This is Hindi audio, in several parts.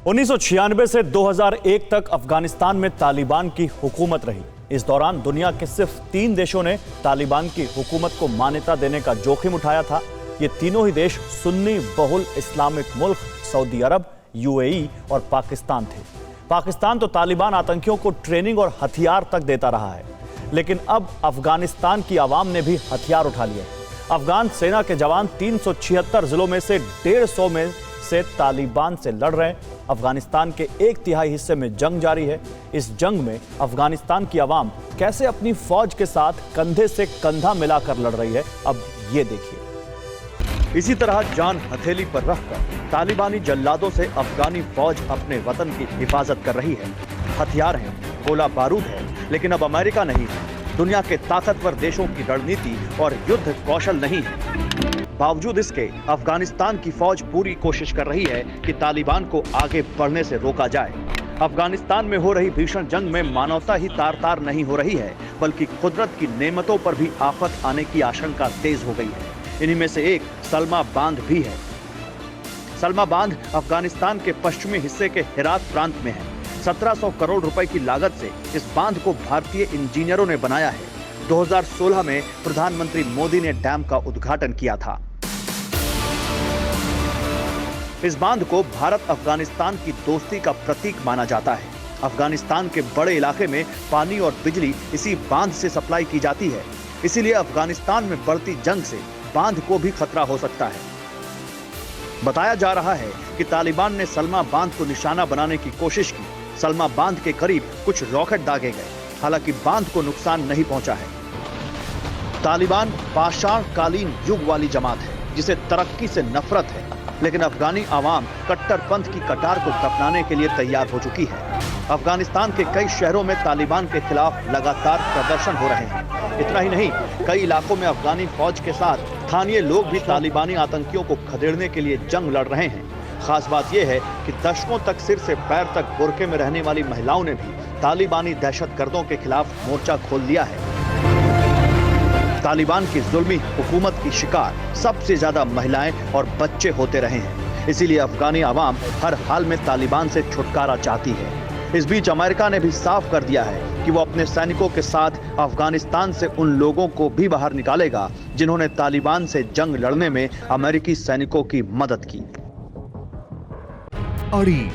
1996 से 2001 तक अफगानिस्तान में तालिबान की हुकूमत रही। इस दौरान दुनिया के सिर्फ 3 देशों ने तालिबान की हुकूमत को मान्यता देने का जोखिम उठाया था। ये तीनों ही देश सुन्नी बहुल इस्लामिक मुल्क सऊदी अरब, यूएई और पाकिस्तान थे। पाकिस्तान तो तालिबान आतंकियों को ट्रेनिंग और हथियार तक देता रहा है, लेकिन अब अफगानिस्तान की आवाम ने भी हथियार उठा लिए। अफगान सेना के जवान 376 जिलों में से 150 में से तालिबान से लड़ रहे हैं। अफगानिस्तान के 1/3 हिस्से में जंग जारी है। इस जंग में अफगानिस्तान की आवाम कैसे अपनी फौज के साथ कंधे से कंधा मिलाकर लड़ रही है, अब ये देखिए। इसी तरह जान हथेली पर रखकर तालिबानी जल्लादों से अफगानी फौज अपने वतन की हिफाजत कर रही है। हथियार हैं, गोला बारूद है, लेकिन अब अमेरिका नहीं है, दुनिया के ताकतवर देशों की रणनीति और युद्ध कौशल नहीं है। बावजूद इसके अफगानिस्तान की फौज पूरी कोशिश कर रही है कि तालिबान को आगे बढ़ने से रोका जाए। अफगानिस्तान में हो रही भीषण जंग में मानवता ही तार तार नहीं हो रही है, बल्कि कुदरत की नेमतों पर भी आफत आने की आशंका तेज हो गई है। इन्हीं में से एक सलमा बांध भी है। सलमा बांध अफगानिस्तान के पश्चिमी हिस्से के हेरात प्रांत में है। 1700 करोड़ रुपए की लागत से इस बांध को भारतीय इंजीनियरों ने बनाया है। 2016 में प्रधानमंत्री मोदी ने डैम का उद्घाटन किया था। इस बांध को भारत अफगानिस्तान की दोस्ती का प्रतीक माना जाता है। अफगानिस्तान के बड़े इलाके में पानी और बिजली इसी बांध से सप्लाई की जाती है। इसीलिए अफगानिस्तान में बढ़ती जंग से बांध को भी खतरा हो सकता है। बताया जा रहा है कि तालिबान ने सलमा बांध को निशाना बनाने की कोशिश की। सलमा बांध के करीब कुछ रॉकेट दागे गए, हालांकि बांध को नुकसान नहीं पहुंचा है। तालिबान पाषाणकालीन युग वाली जमात है, जिसे तरक्की से नफरत है, लेकिन अफगानी आवाम कट्टरपंथ की कटार को दफनाने के लिए तैयार हो चुकी है। अफगानिस्तान के कई शहरों में तालिबान के खिलाफ लगातार प्रदर्शन हो रहे हैं। इतना ही नहीं, कई इलाकों में अफगानी फौज के साथ स्थानीय लोग भी तालिबानी आतंकियों को खदेड़ने के लिए जंग लड़ रहे हैं। खास बात यह है कि दशकों तक सिर से पैर तक बुर्के में रहने वाली महिलाओं ने भी तालिबानी दहशतगर्दों के खिलाफ मोर्चा खोल लिया है। तालिबान की जुल्मी हुकूमत की शिकार सबसे ज्यादा महिलाएं और बच्चे होते रहे हैं। इसीलिए अफगानी आवाम हर हाल में तालिबान से छुटकारा चाहती है। इस बीच अमेरिका ने भी साफ कर दिया है कि वो अपने सैनिकों के साथ अफगानिस्तान से उन लोगों को भी बाहर निकालेगा जिन्होंने तालिबान से जंग लड़ने में अमेरिकी सैनिकों की मदद की। अड़ी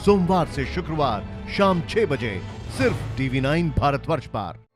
सोमवार से शुक्रवार शाम 6 बजे सिर्फ TV9 भारतवर्ष पर।